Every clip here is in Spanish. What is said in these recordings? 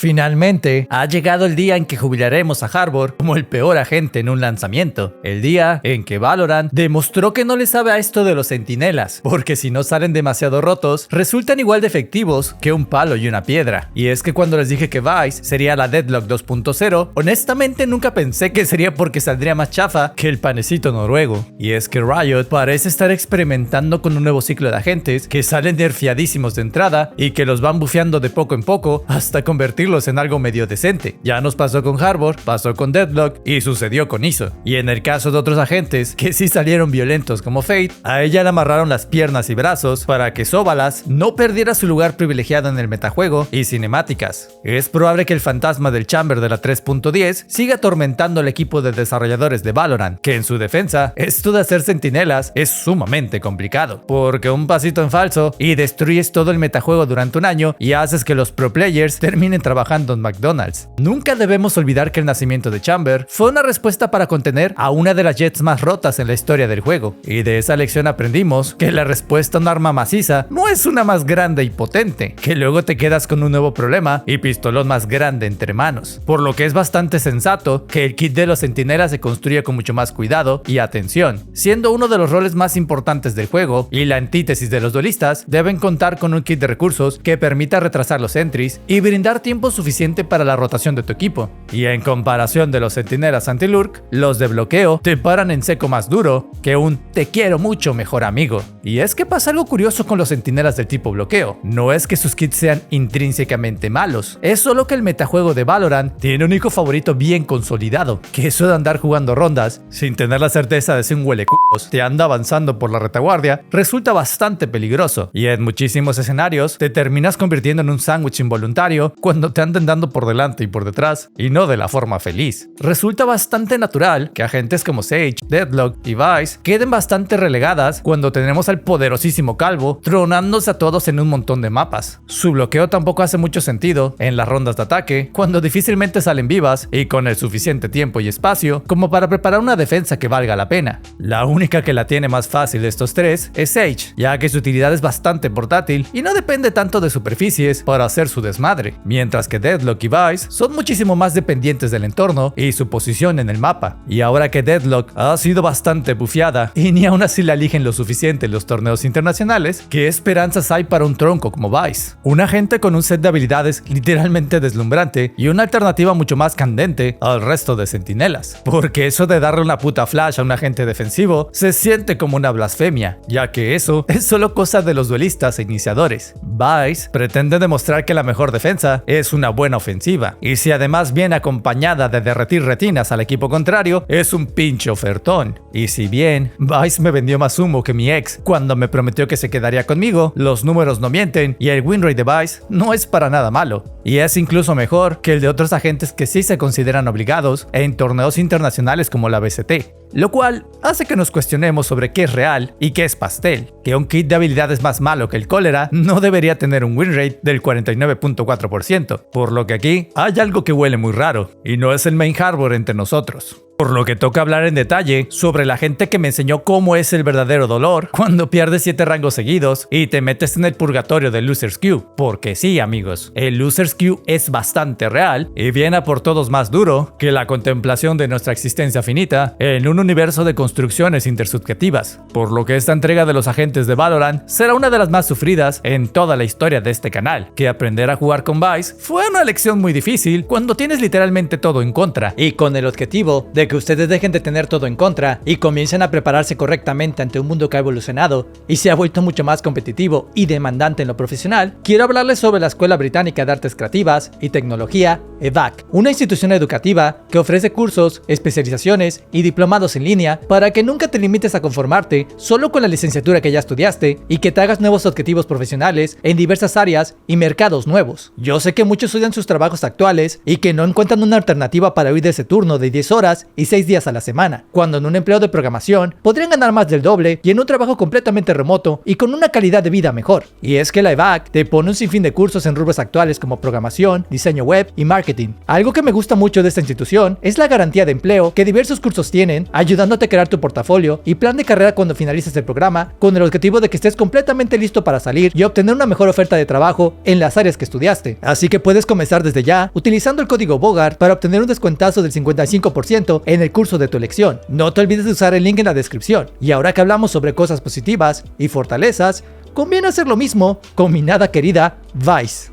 Finalmente, ha llegado el día en que jubilaremos a Harbor como el peor agente en un lanzamiento. El día en que Valorant demostró que no le sabe a esto de los centinelas, porque si no salen demasiado rotos, resultan igual de efectivos que un palo y una piedra. Y es que cuando les dije que Vice sería la Deadlock 2.0, honestamente nunca pensé que sería porque saldría más chafa que el panecito noruego. Y es que Riot parece estar experimentando con un nuevo ciclo de agentes que salen nerfeadísimos de entrada y que los van bufeando de poco en poco hasta convertirlos en algo medio decente. Ya nos pasó con Harbor, pasó con Deadlock y sucedió con ISO. Y en el caso de otros agentes que sí salieron violentos como Fate, a ella le amarraron las piernas y brazos para que Sobalas no perdiera su lugar privilegiado en el metajuego y cinemáticas. Es probable que el fantasma del Chamber de la 3.10 siga atormentando al equipo de desarrolladores de Valorant, que en su defensa, esto de hacer centinelas es sumamente complicado, porque un pasito en falso y destruyes todo el metajuego durante un año y haces que los pro players terminen trabajando en McDonald's. Nunca debemos olvidar que el nacimiento de Chamber fue una respuesta para contener a una de las jets más rotas en la historia del juego, y de esa lección aprendimos que la respuesta a un arma maciza no es una más grande y potente, que luego te quedas con un nuevo problema y pistolón más grande entre manos, por lo que es bastante sensato que el kit de los centinelas se construya con mucho más cuidado y atención, siendo uno de los roles más importantes del juego y la antítesis de los duelistas. Deben contar con un kit de recursos que permita retrasar los entries y brindar tiempo suficiente para la rotación de tu equipo, y en comparación de los centinelas anti-lurk, los de bloqueo te paran en seco más duro que un te quiero mucho mejor amigo. Y es que pasa algo curioso con los centinelas del tipo bloqueo, no es que sus kits sean intrínsecamente malos, es solo que el metajuego de Valorant tiene un hijo favorito bien consolidado, que eso de andar jugando rondas sin tener la certeza de si un huelecucos te anda avanzando por la retaguardia resulta bastante peligroso, y en muchísimos escenarios te terminas convirtiendo en un sándwich involuntario cuando te andan dando por delante y por detrás, y no de la forma feliz. Resulta bastante natural que agentes como Sage, Deadlock y Vice queden bastante relegadas cuando tenemos al poderosísimo Calvo tronándose a todos en un montón de mapas. Su bloqueo tampoco hace mucho sentido en las rondas de ataque, cuando difícilmente salen vivas y con el suficiente tiempo y espacio como para preparar una defensa que valga la pena. La única que la tiene más fácil de estos tres es Sage, ya que su utilidad es bastante portátil y no depende tanto de superficies para hacer su desmadre, mientras que Deadlock y Vice son muchísimo más dependientes del entorno y su posición en el mapa. Y ahora que Deadlock ha sido bastante bufeada y ni aún así la eligen lo suficiente en los torneos internacionales, ¿qué esperanzas hay para un tronco como Vice? Un agente con un set de habilidades literalmente deslumbrante y una alternativa mucho más candente al resto de centinelas, porque eso de darle una puta flash a un agente defensivo se siente como una blasfemia, ya que eso es solo cosa de los duelistas e iniciadores. Vice pretende demostrar que la mejor defensa es una buena ofensiva, y si además viene acompañada de derretir retinas al equipo contrario, es un pinche ofertón. Y si bien Vice me vendió más humo que mi ex cuando me prometió que se quedaría conmigo, los números no mienten y el win rate de Vice no es para nada malo, y es incluso mejor que el de otros agentes que sí se consideran obligados en torneos internacionales como la BCT. Lo cual hace que nos cuestionemos sobre qué es real y qué es pastel, que un kit de habilidades más malo que el cólera no debería tener un win rate del 49.4%, por lo que aquí hay algo que huele muy raro, y no es el main Harbor entre nosotros. Por lo que toca hablar en detalle sobre la gente que me enseñó cómo es el verdadero dolor cuando pierdes 7 rangos seguidos y te metes en el purgatorio del Loser's Queue. Porque sí, amigos, el Loser's Queue es bastante real y viene a por todos más duro que la contemplación de nuestra existencia finita en un universo de construcciones intersubjetivas. Por lo que esta entrega de los agentes de Valorant será una de las más sufridas en toda la historia de este canal, que aprender a jugar con Vice fue una lección muy difícil cuando tienes literalmente todo en contra, y con el objetivo de que ustedes dejen de tener todo en contra y comiencen a prepararse correctamente ante un mundo que ha evolucionado y se ha vuelto mucho más competitivo y demandante en lo profesional. Quiero hablarles sobre la Escuela Británica de Artes Creativas y Tecnología, EVAC, una institución educativa que ofrece cursos, especializaciones y diplomados en línea para que nunca te limites a conformarte solo con la licenciatura que ya estudiaste y que te hagas nuevos objetivos profesionales en diversas áreas y mercados nuevos. Yo sé que muchos odian sus trabajos actuales y que no encuentran una alternativa para huir de ese turno de 10 horas y 6 días a la semana, cuando en un empleo de programación podrían ganar más del doble y en un trabajo completamente remoto y con una calidad de vida mejor. Y es que la EVAC te pone un sinfín de cursos en rubros actuales como programación, diseño web y marketing. Algo que me gusta mucho de esta institución es la garantía de empleo que diversos cursos tienen, ayudándote a crear tu portafolio y plan de carrera cuando finalices el programa, con el objetivo de que estés completamente listo para salir y obtener una mejor oferta de trabajo en las áreas que estudiaste. Así que puedes comenzar desde ya utilizando el código BOGART para obtener un descuentazo del 55% en el curso de tu elección. No te olvides de usar el link en la descripción. Y ahora que hablamos sobre cosas positivas y fortalezas, conviene hacer lo mismo con mi nada querida Vice.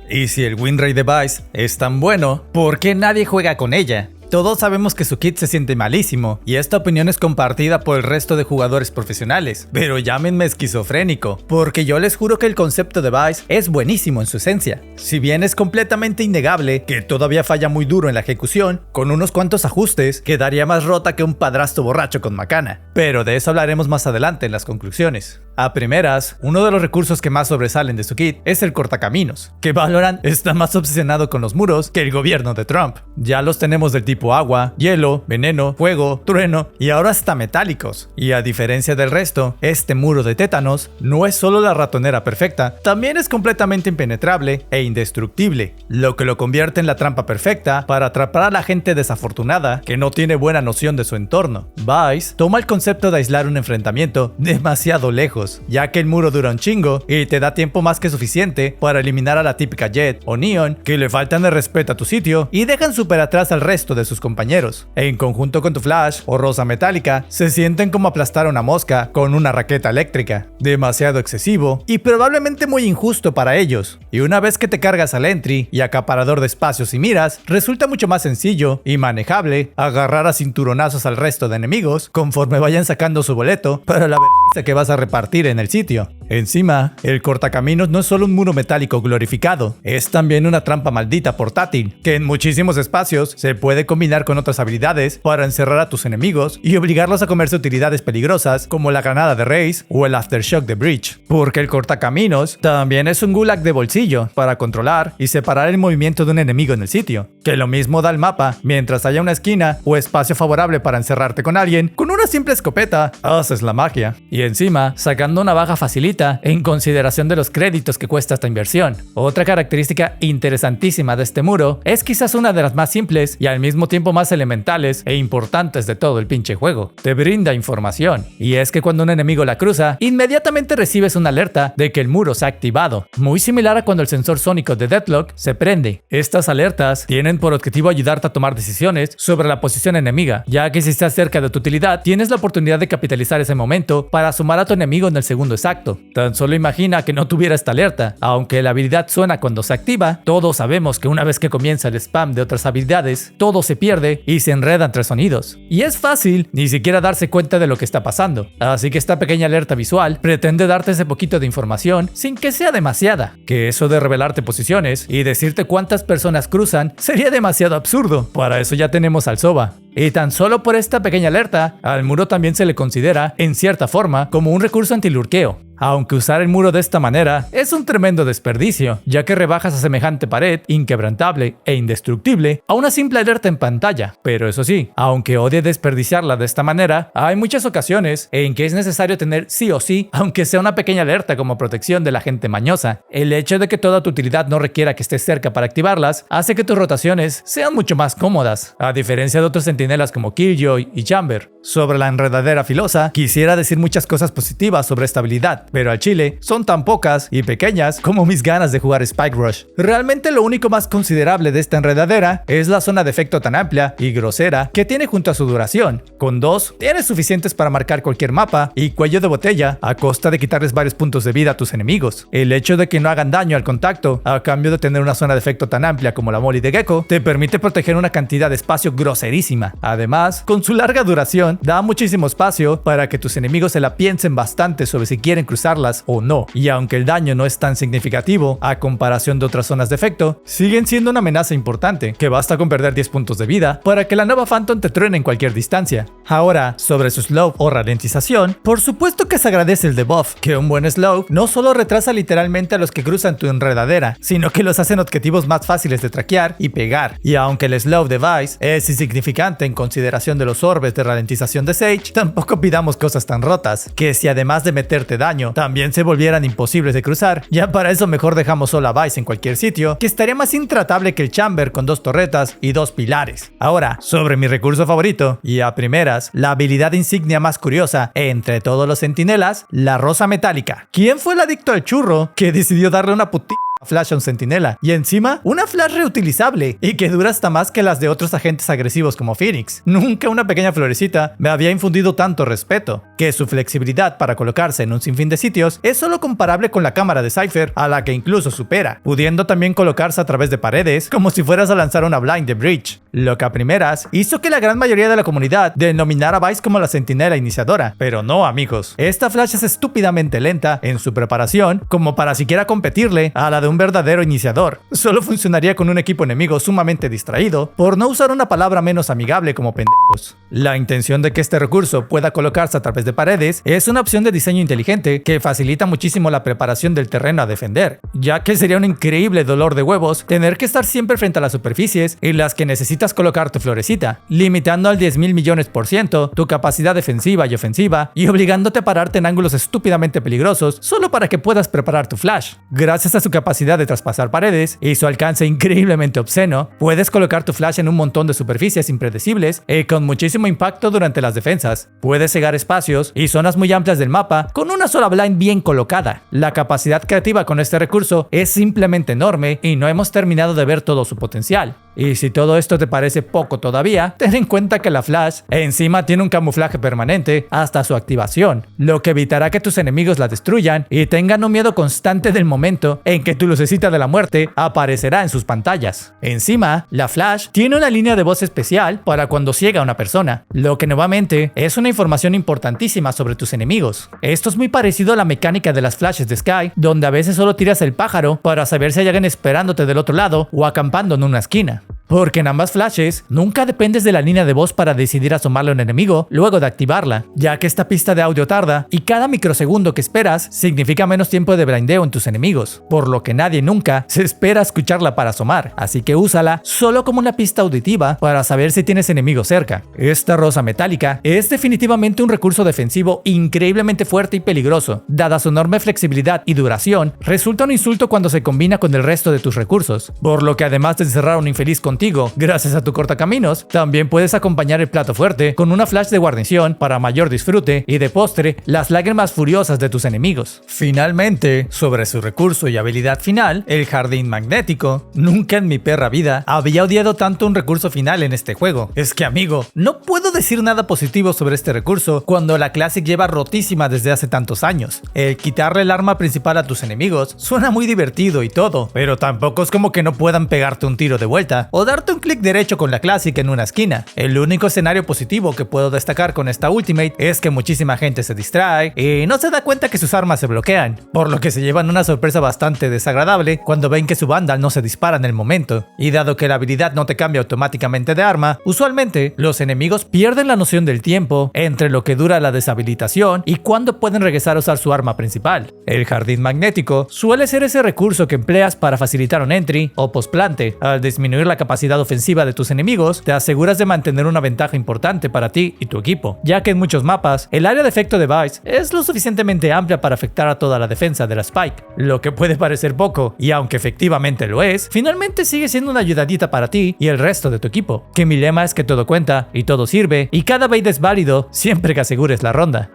Y si el win rate de Vice es tan bueno, ¿por qué nadie juega con ella? Todos sabemos que su kit se siente malísimo, y esta opinión es compartida por el resto de jugadores profesionales, pero llámenme esquizofrénico, porque yo les juro que el concepto de Vice es buenísimo en su esencia. Si bien es completamente innegable que todavía falla muy duro en la ejecución, con unos cuantos ajustes quedaría más rota que un padrastro borracho con macana, pero de eso hablaremos más adelante en las conclusiones. A primeras, uno de los recursos que más sobresalen de su kit es el cortacaminos, que Valorant está más obsesionado con los muros que el gobierno de Trump. Ya los tenemos del tipo agua, hielo, veneno, fuego, trueno y ahora hasta metálicos. Y a diferencia del resto, este muro de tétanos no es solo la ratonera perfecta, también es completamente impenetrable e indestructible, lo que lo convierte en la trampa perfecta para atrapar a la gente desafortunada que no tiene buena noción de su entorno. Vice toma el concepto de aislar un enfrentamiento demasiado lejos, ya que el muro dura un chingo y te da tiempo más que suficiente para eliminar a la típica Jett o Neon que le faltan de respeto a tu sitio y dejan súper atrás al resto de sus compañeros. En conjunto con tu Flash o Rosa Metálica, se sienten como aplastar a una mosca con una raqueta eléctrica. Demasiado excesivo y probablemente muy injusto para ellos. Y una vez que te cargas al entry y acaparador de espacios y miras, resulta mucho más sencillo y manejable agarrar a cinturonazos al resto de enemigos conforme vayan sacando su boleto para la vergüenza que vas a repartir en el sitio. Encima, el cortacaminos no es solo un muro metálico glorificado, es también una trampa maldita portátil, que en muchísimos espacios se puede combinar con otras habilidades para encerrar a tus enemigos y obligarlos a comerse utilidades peligrosas como la granada de Raze o el Aftershock de Breach. Porque el cortacaminos también es un gulag de bolsillo para controlar y separar el movimiento de un enemigo en el sitio, que lo mismo da el mapa mientras haya una esquina o espacio favorable para encerrarte con alguien. Con una simple escopeta haces la magia. Y encima, sacando una baja facilita en consideración de los créditos que cuesta esta inversión. Otra característica interesantísima de este muro es quizás una de las más simples y al mismo tiempo más elementales e importantes de todo el pinche juego. Te brinda información, y es que cuando un enemigo la cruza, inmediatamente recibes una alerta de que el muro se ha activado, muy similar a cuando el sensor sónico de Deadlock se prende. Estas alertas tienen por objetivo ayudarte a tomar decisiones sobre la posición enemiga, ya que si estás cerca de tu utilidad, tienes la oportunidad de capitalizar ese momento para sumar a tu enemigo en el segundo exacto. Tan solo imagina que no tuviera esta alerta. Aunque la habilidad suena cuando se activa, todos sabemos que una vez que comienza el spam de otras habilidades, todo se pierde y se enreda entre sonidos. Y es fácil ni siquiera darse cuenta de lo que está pasando. Así que esta pequeña alerta visual pretende darte ese poquito de información sin que sea demasiada. Que eso de revelarte posiciones y decirte cuántas personas cruzan sería demasiado absurdo. Para eso ya tenemos al SOBA. Y tan solo por esta pequeña alerta, al muro también se le considera, en cierta forma, como un recurso antilurqueo. Aunque usar el muro de esta manera es un tremendo desperdicio, ya que rebajas a semejante pared inquebrantable e indestructible a una simple alerta en pantalla. Pero eso sí, aunque odie desperdiciarla de esta manera, hay muchas ocasiones en que es necesario tener sí o sí, aunque sea una pequeña alerta como protección de la gente mañosa. El hecho de que toda tu utilidad no requiera que estés cerca para activarlas hace que tus rotaciones sean mucho más cómodas, a diferencia de otros centinelas como Killjoy y Chamber. Sobre la enredadera filosa, quisiera decir muchas cosas positivas sobre esta habilidad, pero al chile son tan pocas y pequeñas como mis ganas de jugar Spike Rush. Realmente lo único más considerable de esta enredadera es la zona de efecto tan amplia y grosera que tiene junto a su duración. Con 2, tienes suficientes para marcar cualquier mapa y cuello de botella a costa de quitarles varios puntos de vida a tus enemigos. El hecho de que no hagan daño al contacto a cambio de tener una zona de efecto tan amplia como la Molly de Gecko te permite proteger una cantidad de espacio groserísima. Además, con su larga duración da muchísimo espacio para que tus enemigos se la piensen bastante sobre si quieren cruzar cruzarlas o no, y aunque el daño no es tan significativo a comparación de otras zonas de efecto, siguen siendo una amenaza importante, que basta con perder 10 puntos de vida para que la nueva Phantom te truene en cualquier distancia. Ahora, sobre su slow o ralentización, por supuesto que se agradece el debuff, que un buen slow no solo retrasa literalmente a los que cruzan tu enredadera, sino que los hacen objetivos más fáciles de traquear y pegar. Y aunque el slow device es insignificante en consideración de los orbes de ralentización de Sage, tampoco pidamos cosas tan rotas, que si además de meterte daño, también se volvieran imposibles de cruzar, ya para eso mejor dejamos solo a Vice en cualquier sitio, que estaría más intratable que el Chamber con 2 torretas y 2 pilares. Ahora, sobre mi recurso favorito, y a primeras, la habilidad insignia más curiosa entre todos los centinelas, la rosa metálica. ¿Quién fue el adicto al churro que decidió darle una putita flash a un centinela? Y encima, una flash reutilizable y que dura hasta más que las de otros agentes agresivos como Phoenix. Nunca una pequeña florecita me había infundido tanto respeto, que su flexibilidad para colocarse en un sinfín de sitios es solo comparable con la cámara de Cypher, a la que incluso supera, pudiendo también colocarse a través de paredes como si fueras a lanzar una blind de Breach, lo que a primeras hizo que la gran mayoría de la comunidad denominara a Vice como la centinela iniciadora. Pero no, amigos, esta flash es estúpidamente lenta en su preparación como para siquiera competirle a la de un verdadero iniciador. Solo funcionaría con un equipo enemigo sumamente distraído, por no usar una palabra menos amigable como pendejos. La intención de que este recurso pueda colocarse a través de paredes es una opción de diseño inteligente que facilita muchísimo la preparación del terreno a defender, ya que sería un increíble dolor de huevos tener que estar siempre frente a las superficies en las que necesitas colocar tu florecita, limitando al 10.000 millones% tu capacidad defensiva y ofensiva y obligándote a pararte en ángulos estúpidamente peligrosos solo para que puedas preparar tu flash. Gracias a su capacidad de traspasar paredes y su alcance increíblemente obsceno, puedes colocar tu flash en un montón de superficies impredecibles y con muchísimo impacto durante las defensas. Puedes cegar espacios y zonas muy amplias del mapa con una sola blind bien colocada. La capacidad creativa con este recurso es simplemente enorme y no hemos terminado de ver todo su potencial. Y si todo esto te parece poco todavía, ten en cuenta que la flash encima tiene un camuflaje permanente hasta su activación, lo que evitará que tus enemigos la destruyan y tengan un miedo constante del momento en que tu lucecita de la muerte aparecerá en sus pantallas. Encima, la flash tiene una línea de voz especial para cuando ciega a una persona, lo que nuevamente es una información importantísima sobre tus enemigos. Esto es muy parecido a la mecánica de las flashes de Sky, donde a veces solo tiras el pájaro para saber si hay alguien esperándote del otro lado o acampando en una esquina. Porque en ambas flashes, nunca dependes de la línea de voz para decidir asomarle a un enemigo luego de activarla, ya que esta pista de audio tarda y cada microsegundo que esperas significa menos tiempo de blindeo en tus enemigos, por lo que nadie nunca se espera escucharla para asomar, así que úsala solo como una pista auditiva para saber si tienes enemigos cerca. Esta rosa metálica es definitivamente un recurso defensivo increíblemente fuerte y peligroso. Dada su enorme flexibilidad y duración, resulta un insulto cuando se combina con el resto de tus recursos, por lo que además de encerrar a un infeliz contigo, gracias a tu cortacaminos, también puedes acompañar el plato fuerte con una flash de guarnición para mayor disfrute y de postre las lágrimas furiosas de tus enemigos. Finalmente, sobre su recurso y habilidad final, el jardín magnético. Nunca en mi perra vida había odiado tanto un recurso final en este juego. Es que, amigo, no puedo decir nada positivo sobre este recurso cuando la Classic lleva rotísima desde hace tantos años. El quitarle el arma principal a tus enemigos suena muy divertido y todo, pero tampoco es como que no puedan pegarte un tiro de vuelta o darte un clic derecho con la Classic en una esquina. El único escenario positivo que puedo destacar con esta Ultimate es que muchísima gente se distrae y no se da cuenta que sus armas se bloquean, por lo que se llevan una sorpresa bastante desagradable cuando ven que su Vandal no se dispara en el momento. Y dado que la habilidad no te cambia automáticamente de arma, usualmente los enemigos pierden la noción del tiempo entre lo que dura la deshabilitación y cuándo pueden regresar a usar su arma principal. El jardín magnético suele ser ese recurso que empleas para facilitar un entry o postplante. Al disminuir la capacidad ofensiva de tus enemigos, te aseguras de mantener una ventaja importante para ti y tu equipo, ya que en muchos mapas, el área de efecto de Vice es lo suficientemente amplia para afectar a toda la defensa de la Spike, lo que puede parecer poco, y aunque efectivamente lo es, finalmente sigue siendo una ayudadita para ti y el resto de tu equipo, que mi lema es que todo cuenta y todo sirve, y cada bait es válido siempre que asegures la ronda.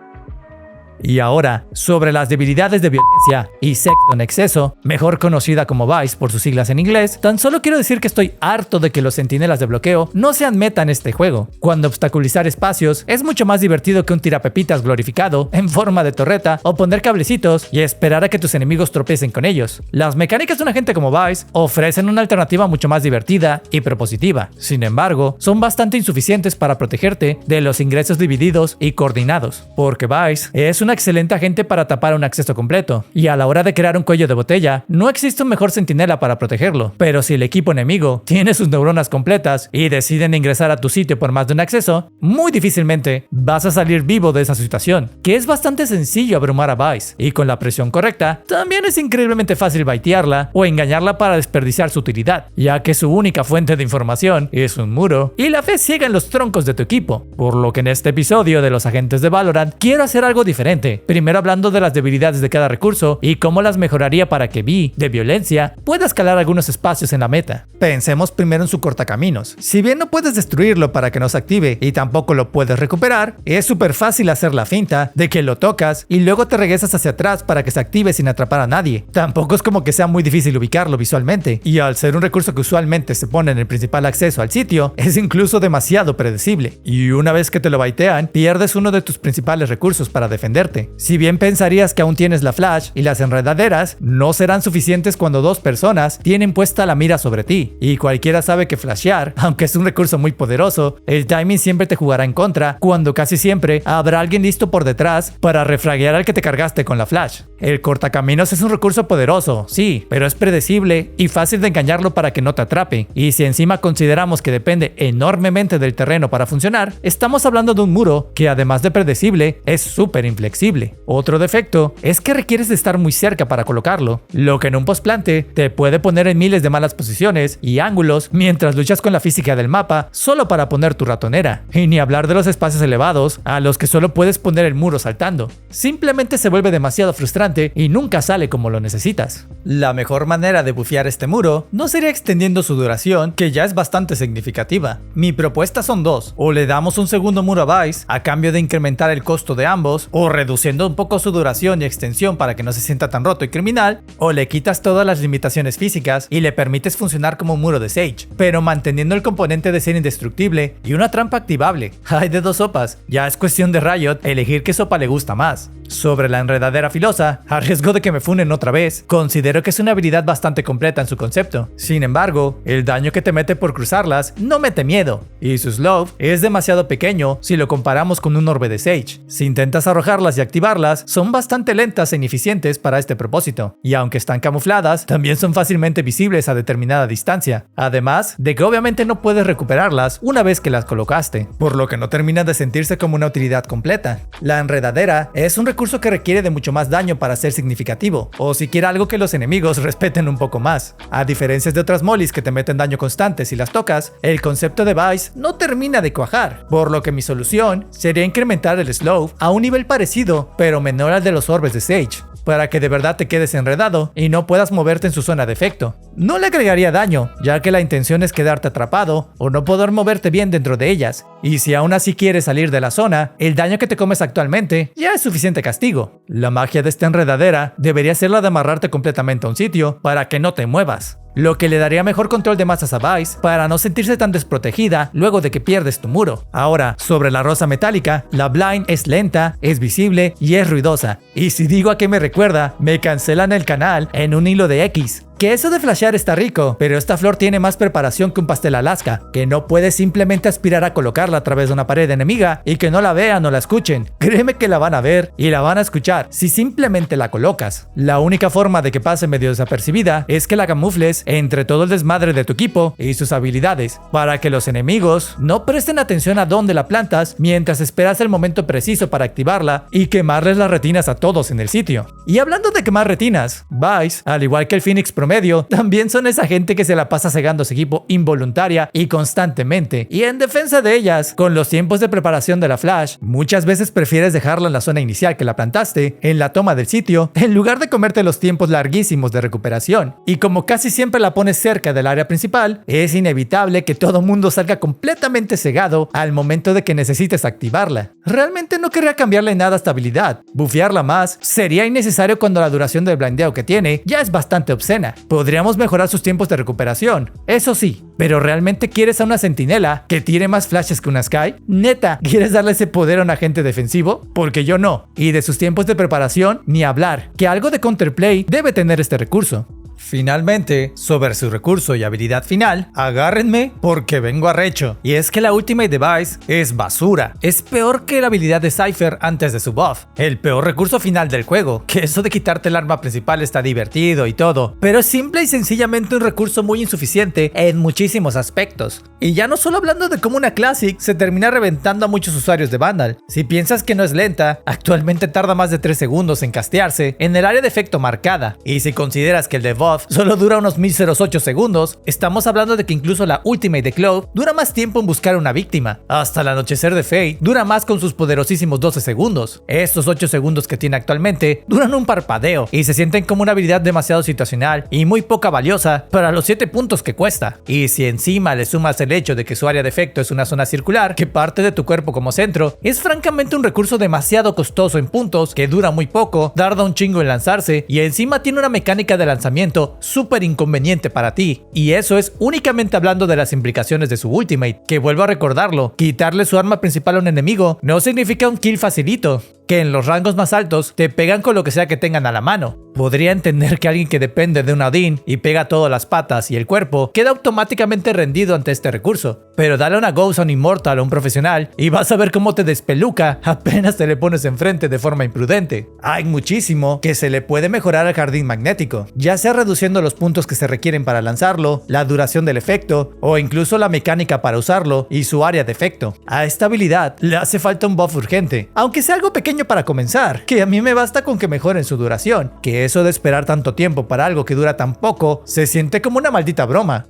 Y ahora, sobre las debilidades de violencia y sexo en exceso, mejor conocida como Vice por sus siglas en inglés, tan solo quiero decir que estoy harto de que los centinelas de bloqueo no sean meta en este juego, cuando obstaculizar espacios es mucho más divertido que un tirapepitas glorificado en forma de torreta o poner cablecitos y esperar a que tus enemigos tropiecen con ellos. Las mecánicas de un agente como Vice ofrecen una alternativa mucho más divertida y propositiva, sin embargo, son bastante insuficientes para protegerte de los ingresos divididos y coordinados, porque Vice es una una excelente agente para tapar un acceso completo, y a la hora de crear un cuello de botella, no existe un mejor centinela para protegerlo. Pero si el equipo enemigo tiene sus neuronas completas y deciden ingresar a tu sitio por más de un acceso, muy difícilmente vas a salir vivo de esa situación, que es bastante sencillo abrumar a Vice, y con la presión correcta, también es increíblemente fácil baitearla o engañarla para desperdiciar su utilidad, ya que su única fuente de información es un muro y la fe ciega en los troncos de tu equipo. Por lo que en este episodio de los agentes de Valorant quiero hacer algo diferente, primero hablando de las debilidades de cada recurso y cómo las mejoraría para que Vi, de violencia, pueda escalar algunos espacios en la meta. Pensemos primero en su cortacaminos. Si bien no puedes destruirlo para que no se active y tampoco lo puedes recuperar, es súper fácil hacer la finta de que lo tocas y luego te regresas hacia atrás para que se active sin atrapar a nadie. Tampoco es como que sea muy difícil ubicarlo visualmente, y al ser un recurso que usualmente se pone en el principal acceso al sitio, es incluso demasiado predecible. Y una vez que te lo baitean, pierdes uno de tus principales recursos para defenderte. Si bien pensarías que aún tienes la flash y las enredaderas, no serán suficientes cuando dos personas tienen puesta la mira sobre ti, y cualquiera sabe que flashear, aunque es un recurso muy poderoso, el timing siempre te jugará en contra, cuando casi siempre habrá alguien listo por detrás para refraguear al que te cargaste con la flash. El cortacaminos es un recurso poderoso, sí, pero es predecible y fácil de engañarlo para que no te atrape, y si encima consideramos que depende enormemente del terreno para funcionar, estamos hablando de un muro que además de predecible, es súper inflexible. Otro defecto es que requieres de estar muy cerca para colocarlo, lo que en un postplante te puede poner en miles de malas posiciones y ángulos mientras luchas con la física del mapa solo para poner tu ratonera, y ni hablar de los espacios elevados a los que solo puedes poner el muro saltando. Simplemente se vuelve demasiado frustrante y nunca sale como lo necesitas. La mejor manera de bufear este muro no sería extendiendo su duración, que ya es bastante significativa. Mi propuesta son dos: o le damos un segundo muro a Vice a cambio de incrementar el costo de ambos, o reduciendo un poco su duración y extensión para que no se sienta tan roto y criminal, o le quitas todas las limitaciones físicas y le permites funcionar como un muro de Sage, pero manteniendo el componente de ser indestructible y una trampa activable. Hay de dos sopas, ya es cuestión de Riot elegir qué sopa le gusta más. Sobre la enredadera filosa, a riesgo de que me funen otra vez, considero que es una habilidad bastante completa en su concepto. Sin embargo, el daño que te mete por cruzarlas no mete miedo, y su slow es demasiado pequeño si lo comparamos con un orbe de Sage. Si intentas arrojarlas y activarlas, son bastante lentas e ineficientes para este propósito, y aunque están camufladas, también son fácilmente visibles a determinada distancia, además de que obviamente no puedes recuperarlas una vez que las colocaste, por lo que no termina de sentirse como una utilidad completa. La enredadera es un recurso que requiere de mucho más daño para ser significativo, o siquiera algo que los enemigos respeten un poco más. A diferencia de otras mollies que te meten daño constante si las tocas, el concepto de Vice no termina de cuajar, por lo que mi solución sería incrementar el slow a un nivel parecido, pero menor al de los orbes de Sage, para que de verdad te quedes enredado y no puedas moverte en su zona de efecto. No le agregaría daño, ya que la intención es quedarte atrapado o no poder moverte bien dentro de ellas, y si aún así quieres salir de la zona, el daño que te comes actualmente ya es suficiente castigo. La magia de esta enredadera debería ser la de amarrarte completamente a un sitio para que no te muevas, lo que le daría mejor control de masas a Vice para no sentirse tan desprotegida luego de que pierdes tu muro. Ahora, sobre la rosa metálica, la blind es lenta, es visible y es ruidosa, y si digo a qué me recuerda, me cancelan el canal en un hilo de X. Que eso de flashear está rico, pero esta flor tiene más preparación que un pastel Alaska, que no puedes simplemente aspirar a colocarla a través de una pared enemiga y que no la vean o la escuchen. Créeme que la van a ver y la van a escuchar si simplemente la colocas. La única forma de que pase medio desapercibida es que la camufles entre todo el desmadre de tu equipo y sus habilidades, para que los enemigos no presten atención a dónde la plantas mientras esperas el momento preciso para activarla y quemarles las retinas a todos en el sitio. Y hablando de quemar retinas, Vice, al igual que el Phoenix promedio, también son esa gente que se la pasa cegando a su equipo involuntaria y constantemente, y en defensa de ellas, con los tiempos de preparación de la flash, muchas veces prefieres dejarla en la zona inicial que la plantaste, en la toma del sitio, en lugar de comerte los tiempos larguísimos de recuperación, y como casi siempre la pones cerca del área principal, es inevitable que todo mundo salga completamente cegado al momento de que necesites activarla. Realmente no querría cambiarle nada a esta habilidad, bufearla más sería innecesario cuando la duración del blindeo que tiene ya es bastante obscena. Podríamos mejorar sus tiempos de recuperación, eso sí, pero ¿realmente quieres a una centinela que tire más flashes que una Sky? ¿Neta quieres darle ese poder a un agente defensivo? Porque yo no, y de sus tiempos de preparación ni hablar, que algo de counterplay debe tener este recurso. Finalmente, sobre su recurso y habilidad final, agárrenme porque vengo arrecho. Y es que la Ultimate Device es basura. Es peor que la habilidad de Cypher antes de su buff. El peor recurso final del juego, que eso de quitarte el arma principal está divertido y todo, pero es simple y sencillamente un recurso muy insuficiente en muchísimos aspectos. Y ya no solo hablando de cómo una Classic se termina reventando a muchos usuarios de Vandal. Si piensas que no es lenta, actualmente tarda más de 3 segundos en castearse en el área de efecto marcada. Y si consideras que el debuff solo dura unos 1008 segundos, estamos hablando de que incluso la Ultimate de Clove dura más tiempo en buscar una víctima. Hasta el anochecer de Fate dura más con sus poderosísimos 12 segundos. Estos 8 segundos que tiene actualmente duran un parpadeo y se sienten como una habilidad demasiado situacional y muy poca valiosa para los 7 puntos que cuesta. Y si encima le sumas el hecho de que su área de efecto es una zona circular que parte de tu cuerpo como centro, es francamente un recurso demasiado costoso en puntos, que dura muy poco, tarda un chingo en lanzarse y encima tiene una mecánica de lanzamiento súper inconveniente para ti. Y eso es únicamente hablando de las implicaciones de su Ultimate, que vuelvo a recordarlo, quitarle su arma principal a un enemigo no significa un kill facilito, que en los rangos más altos te pegan con lo que sea que tengan a la mano. Podría entender que alguien que depende de un Odin y pega todas las patas y el cuerpo queda automáticamente rendido ante este recurso, pero dale una Ghost a un Immortal o un profesional y vas a ver cómo te despeluca apenas te le pones enfrente de forma imprudente. Hay muchísimo que se le puede mejorar al jardín magnético, ya sea reduciendo los puntos que se requieren para lanzarlo, la duración del efecto o incluso la mecánica para usarlo y su área de efecto. A esta habilidad le hace falta un buff urgente, aunque sea algo pequeño para comenzar, que a mí me basta con que mejoren su duración, que eso de esperar tanto tiempo para algo que dura tan poco se siente como una maldita broma.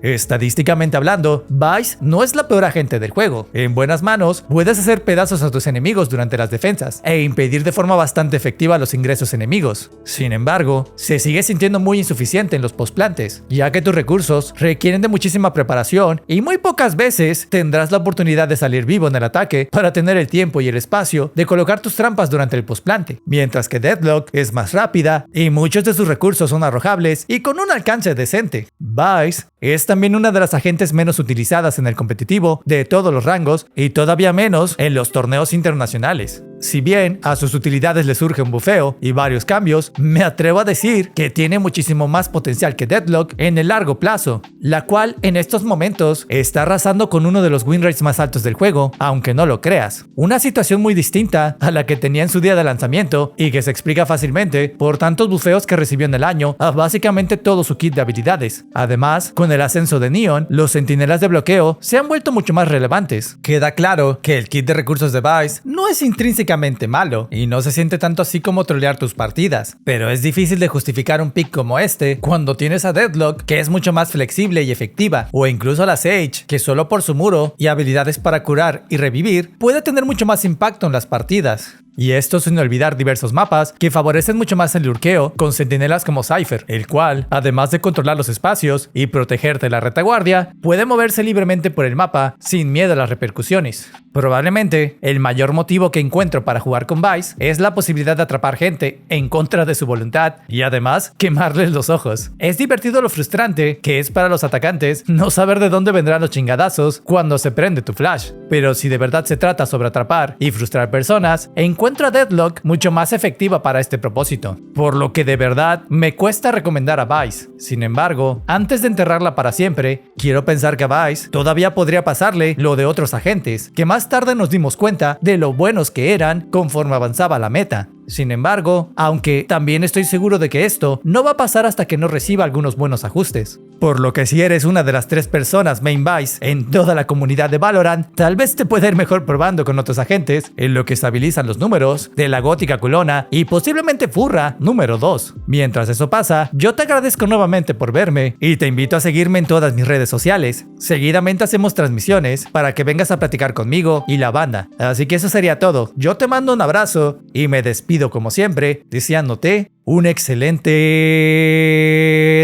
Estadísticamente hablando, Vice no es la peor agente del juego. En buenas manos, puedes hacer pedazos a tus enemigos durante las defensas e impedir de forma bastante efectiva los ingresos enemigos. Sin embargo, se sigue sintiendo muy insuficiente en los postplantes, ya que tus recursos requieren de muchísima preparación y muy pocas veces tendrás la oportunidad de salir vivo en el ataque para tener el tiempo y el espacio de colocar tus trampas durante el postplante, mientras que Deadlock es más rápida y muchos de sus recursos son arrojables y con un alcance decente. Vice es también una de las agentes menos utilizadas en el competitivo de todos los rangos y todavía menos en los torneos internacionales. Si bien a sus utilidades le surge un bufeo y varios cambios, me atrevo a decir que tiene muchísimo más potencial que Deadlock en el largo plazo, la cual en estos momentos está arrasando con uno de los win rates más altos del juego, aunque no lo creas. Una situación muy distinta a la que tenía en su día de lanzamiento y que se explica fácilmente por tantos bufeos que recibió en el año a básicamente todo su kit de habilidades. Además, con el ascenso de Neon, los centinelas de bloqueo se han vuelto mucho más relevantes. Queda claro que el kit de recursos de Vice no es intrínsecamente malo y no se siente tanto así como trolear tus partidas, pero es difícil de justificar un pick como este cuando tienes a Deadlock, que es mucho más flexible y efectiva, o incluso a la Sage, que solo por su muro y habilidades para curar y revivir puede tener mucho más impacto en las partidas. Y esto sin olvidar diversos mapas que favorecen mucho más el lurkeo con centinelas como Cypher, el cual, además de controlar los espacios y protegerte de la retaguardia, puede moverse libremente por el mapa sin miedo a las repercusiones. Probablemente, el mayor motivo que encuentro para jugar con Vice es la posibilidad de atrapar gente en contra de su voluntad y además quemarles los ojos. Es divertido lo frustrante que es para los atacantes no saber de dónde vendrán los chingadazos cuando se prende tu flash, pero si de verdad se trata sobre atrapar y frustrar personas, encuentro a Deadlock mucho más efectiva para este propósito, por lo que de verdad me cuesta recomendar a Vice. Sin embargo, antes de enterrarla para siempre, quiero pensar que a Vice todavía podría pasarle lo de otros agentes, que más tarde nos dimos cuenta de lo buenos que eran conforme avanzaba la meta. Sin embargo, aunque también estoy seguro de que esto no va a pasar hasta que no reciba algunos buenos ajustes. Por lo que si eres una de las 3 personas main Vice en toda la comunidad de Valorant, tal vez te pueda ir mejor probando con otros agentes en lo que estabilizan los números de la gótica culona y posiblemente furra número 2. Mientras eso pasa, yo te agradezco nuevamente por verme y te invito a seguirme en todas mis redes sociales. Seguidamente hacemos transmisiones para que vengas a platicar conmigo y la banda. Así que eso sería todo. Yo te mando un abrazo y me despido como siempre, deseándote un excelente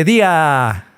día.